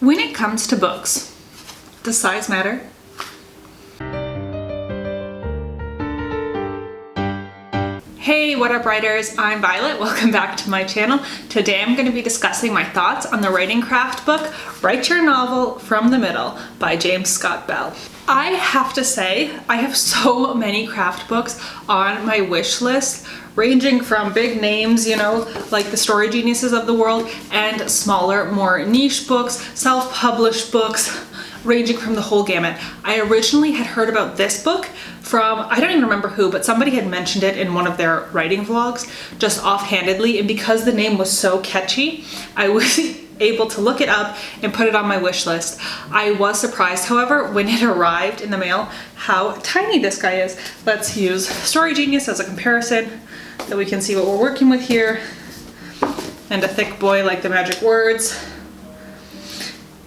When it comes to books, does size matter? Hey, what up writers? I'm Violet. Welcome back to my channel. Today I'm going to be discussing my thoughts on the writing craft book, Write Your Novel from the Middle by James Scott Bell. I have to say, I have so many craft books on my wish list, ranging from big names, you know, like the story geniuses of the world, and smaller, more niche books, self-published books, ranging from the whole gamut. I originally had heard about this book from, I don't even remember who, but somebody had mentioned it in one of their writing vlogs, just offhandedly, and because the name was so catchy, I was able to look it up and put it on my wish list. I was surprised, however, when it arrived in the mail, how tiny this guy is. Let's use Story Genius as a comparison so we can see what we're working with here. And a thick boy like the magic words.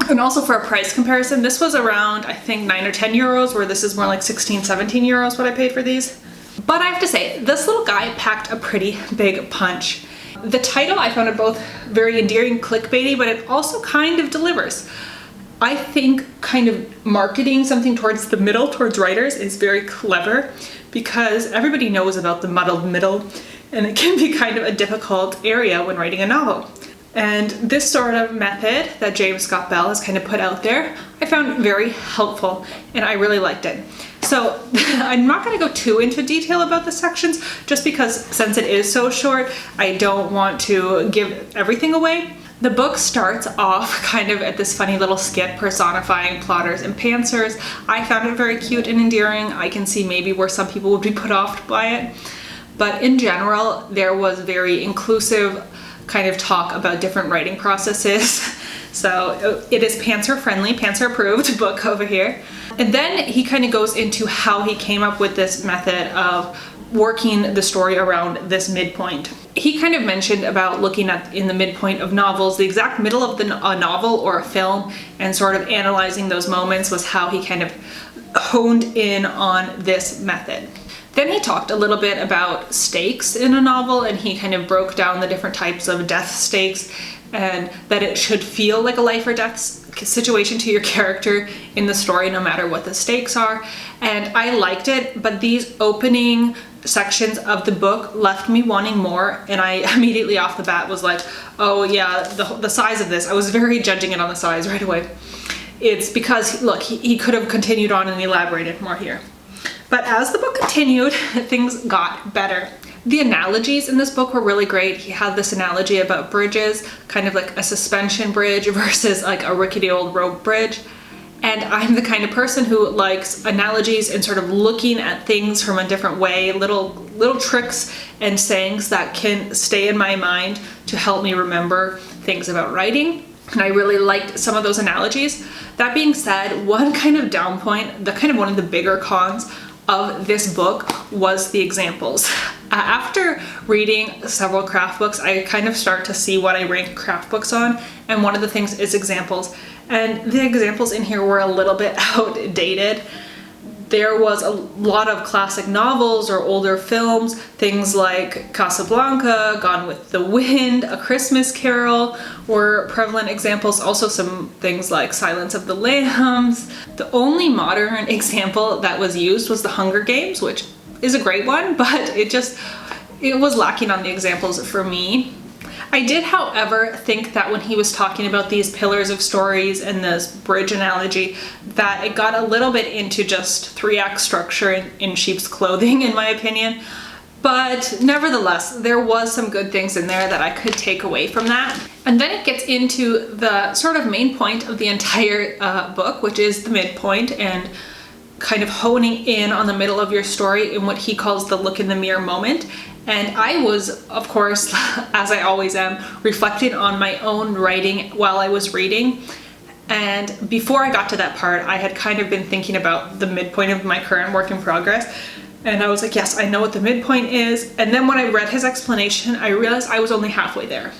And also for a price comparison, this was around, I think, 9 or 10 euros, where this is more like 16, 17 euros what I paid for these. But I have to say, this little guy packed a pretty big punch. The title, I found it both very endearing, clickbaity, but it also kind of delivers. I think kind of marketing something towards the middle, towards writers, is very clever because everybody knows about the muddled middle, and it can be kind of a difficult area when writing a novel. And this sort of method that James Scott Bell has kind of put out there, I found very helpful and I really liked it. So I'm not going to go too into detail about the sections just because since it is so short, I don't want to give everything away. The book starts off kind of at this funny little skit personifying plotters and pantsers. I found it very cute and endearing. I can see maybe where some people would be put off by it. But in general, there was very inclusive kind of talk about different writing processes. So it is pantser friendly, pantser approved book over here. And then he kind of goes into how he came up with this method of working the story around this midpoint. He kind of mentioned about looking at in the midpoint of novels, the exact middle of a novel or a film, and sort of analyzing those moments was how he kind of honed in on this method. Then he talked a little bit about stakes in a novel, and he kind of broke down the different types of death stakes and that it should feel like a life or death situation to your character in the story no matter what the stakes are. And I liked it, but these opening sections of the book left me wanting more, and I immediately off the bat was like, oh yeah, the size of this, I was very judging it on the size right away. It's because, look, he could have continued on and elaborated more here. But as the book continued, things got better. The analogies in this book were really great. He had this analogy about bridges, kind of like a suspension bridge versus like a rickety old rope bridge. And I'm the kind of person who likes analogies and sort of looking at things from a different way, little tricks and sayings that can stay in my mind to help me remember things about writing. And I really liked some of those analogies. That being said, one kind of down point, one of the bigger cons of this book was the examples. After reading several craft books, I kind of start to see what I rank craft books on, and one of the things is examples. And the examples in here were a little bit outdated. There was a lot of classic novels or older films, things like Casablanca, Gone with the Wind, A Christmas Carol were prevalent examples. Also some things like Silence of the Lambs. The only modern example that was used was The Hunger Games, which is a great one, but it was lacking on the examples for me. I did, however, think that when he was talking about these pillars of stories and this bridge analogy, that it got a little bit into just 3-act structure in sheep's clothing, in my opinion. But nevertheless, there was some good things in there that I could take away from that. And then it gets into the sort of main point of the entire book, which is the midpoint and kind of honing in on the middle of your story in what he calls the look in the mirror moment. And I was, of course, as I always am, reflecting on my own writing while I was reading. And before I got to that part, I had kind of been thinking about the midpoint of my current work in progress. And I was like, yes, I know what the midpoint is. And then when I read his explanation, I realized I was only halfway there.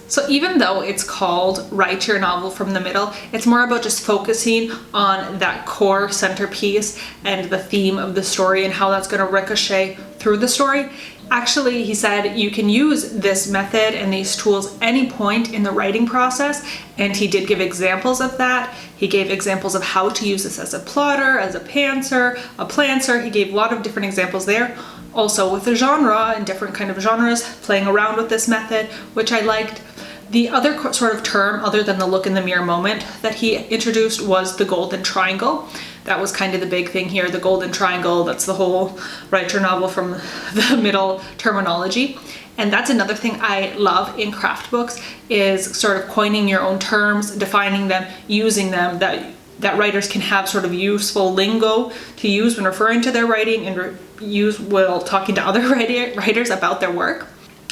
So even though it's called Write Your Novel from the Middle, it's more about just focusing on that core centerpiece and the theme of the story and how that's going to ricochet through the story. Actually, he said you can use this method and these tools any point in the writing process, and he did give examples of that. He gave examples of how to use this as a plotter, as a pantser, a planter. He gave a lot of different examples there. Also with the genre and different kind of genres, playing around with this method, which I liked. The other sort of term, other than the look in the mirror moment, that he introduced was the golden triangle. That was kind of the big thing here, the golden triangle. That's the whole write your novel from the middle terminology. And that's another thing I love in craft books, is sort of coining your own terms, defining them, using them, that writers can have sort of useful lingo to use when referring to their writing and use while talking to other writers about their work.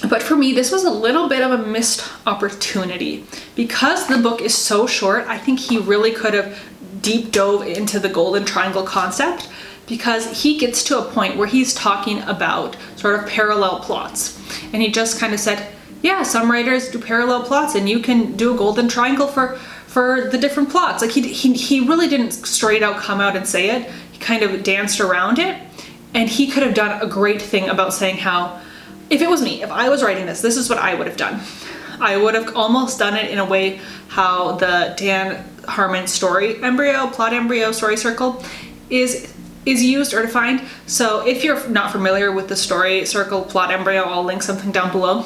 But for me, this was a little bit of a missed opportunity. Because the book is so short, I think he really could have deep dove into the golden triangle concept, because he gets to a point where he's talking about sort of parallel plots. And he just kind of said, yeah, some writers do parallel plots and you can do a golden triangle for the different plots. Like he really didn't straight out come out and say it. He kind of danced around it. And he could have done a great thing about saying how, if it was me, if I was writing this is what I would have done. I would have almost done it in a way how the Dan Harmon story embryo, plot embryo, story circle is used or defined. So if you're not familiar with the story circle, plot embryo, I'll link something down below.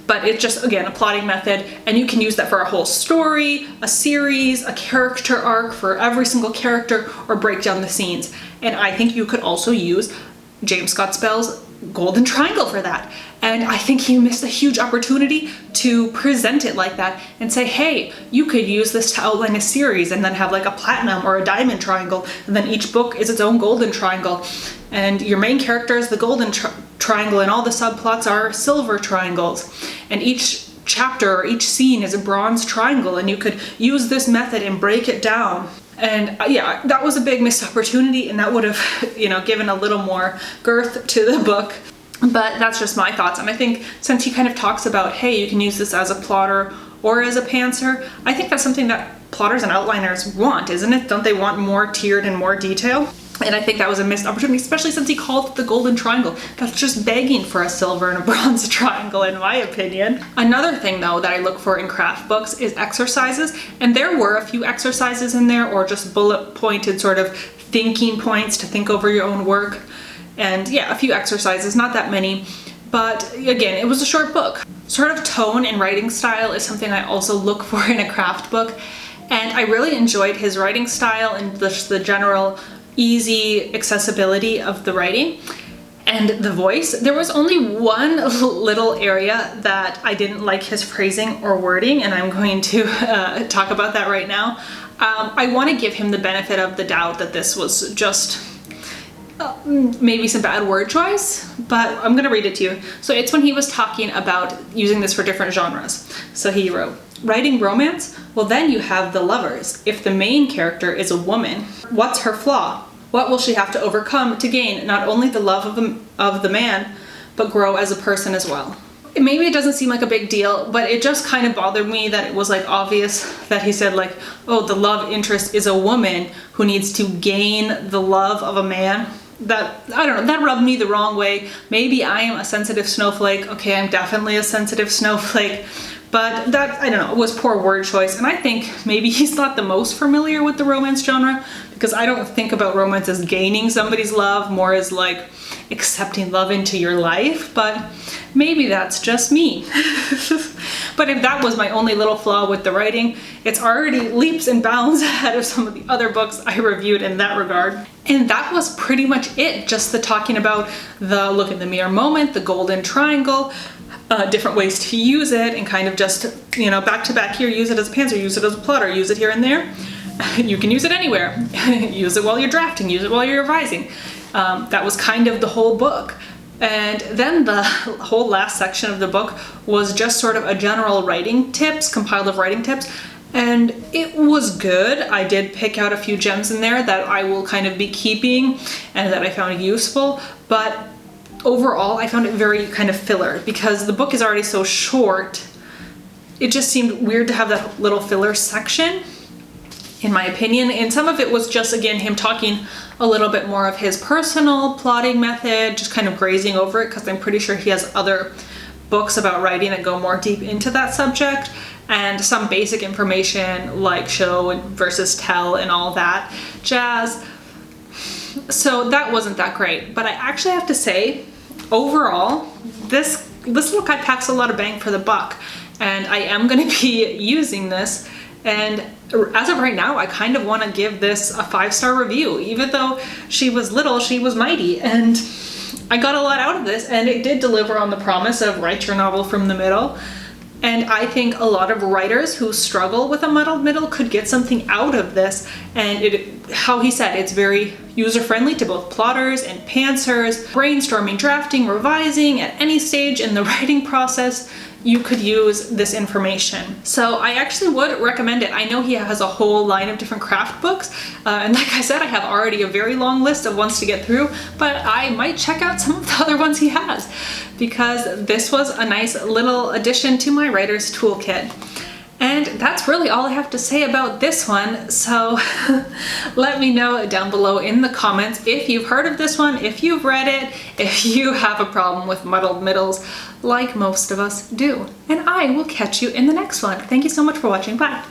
But it's just, again, a plotting method, and you can use that for a whole story, a series, a character arc for every single character, or break down the scenes. And I think you could also use James Scott Bell's golden triangle for that. And I think he missed a huge opportunity to present it like that and say, hey, you could use this to outline a series and then have like a platinum or a diamond triangle, and then each book is its own golden triangle. And your main character is the golden triangle, and all the subplots are silver triangles. And each chapter or each scene is a bronze triangle, and you could use this method and break it down. And yeah, that was a big missed opportunity, and that would have, given a little more girth to the book. But that's just my thoughts. And I think since he kind of talks about, hey, you can use this as a plotter or as a pantser, I think that's something that plotters and outliners want, isn't it? Don't they want more tiered and more detail? And I think that was a missed opportunity, especially since he called it the golden triangle. That's just begging for a silver and a bronze triangle, in my opinion. Another thing, though, that I look for in craft books is exercises. And there were a few exercises in there, or just bullet pointed sort of thinking points to think over your own work. And yeah, a few exercises, not that many. But again, it was a short book. Sort of tone and writing style is something I also look for in a craft book. And I really enjoyed his writing style and the general easy accessibility of the writing and the voice. There was only one little area that I didn't like his phrasing or wording, and I'm going to talk about that right now. I want to give him the benefit of the doubt that this was just maybe some bad word choice, but I'm going to read it to you. So it's when he was talking about using this for different genres. So he wrote, writing romance? Well, then you have the lovers. If the main character is a woman, what's her flaw? What will she have to overcome to gain not only the love of the man, but grow as a person as well? Maybe it doesn't seem like a big deal, but it just kind of bothered me that it was like obvious that he said like, oh, the love interest is a woman who needs to gain the love of a man. That, I don't know, that rubbed me the wrong way. Maybe I am a sensitive snowflake. Okay, I'm definitely a sensitive snowflake. But that, I don't know, it was poor word choice. And I think maybe he's not the most familiar with the romance genre, because I don't think about romance as gaining somebody's love, more as like accepting love into your life. But maybe that's just me. But if that was my only little flaw with the writing, it's already leaps and bounds ahead of some of the other books I reviewed in that regard. And that was pretty much it. Just the talking about the look in the mirror moment, the golden triangle, different ways to use it, and kind of just, back to back here, use it as a pantser, use it as a plotter, use it here and there. You can use it anywhere. Use it while you're drafting, use it while you're revising. That was kind of the whole book. And then the whole last section of the book was just sort of a general writing tips, compiled of writing tips. And it was good. I did pick out a few gems in there that I will kind of be keeping and that I found useful. But overall, I found it very kind of filler, because the book is already so short. It just seemed weird to have that little filler section. in my opinion. And some of it was just, again, him talking a little bit more of his personal plotting method, just kind of grazing over it, because I'm pretty sure he has other books about writing that go more deep into that subject, and some basic information like show versus tell and all that jazz. So that wasn't that great, but I actually have to say, overall, this little guide packs a lot of bang for the buck, and I am going to be using this. And as of right now, I kind of want to give this a 5-star review. Even though she was little, she was mighty, and I got a lot out of this, and it did deliver on the promise of write your novel from the middle. And I think a lot of writers who struggle with a muddled middle could get something out of this. And how he said, it's very user-friendly to both plotters and pantsers, brainstorming, drafting, revising, at any stage in the writing process, you could use this information. So I actually would recommend it. I know he has a whole line of different craft books, and like I said, I have already a very long list of ones to get through, but I might check out some of the other ones he has, because this was a nice little addition to my writer's toolkit. And that's really all I have to say about this one, so let me know down below in the comments if you've heard of this one, if you've read it, if you have a problem with muddled middles like most of us do. And I will catch you in the next one. Thank you so much for watching. Bye!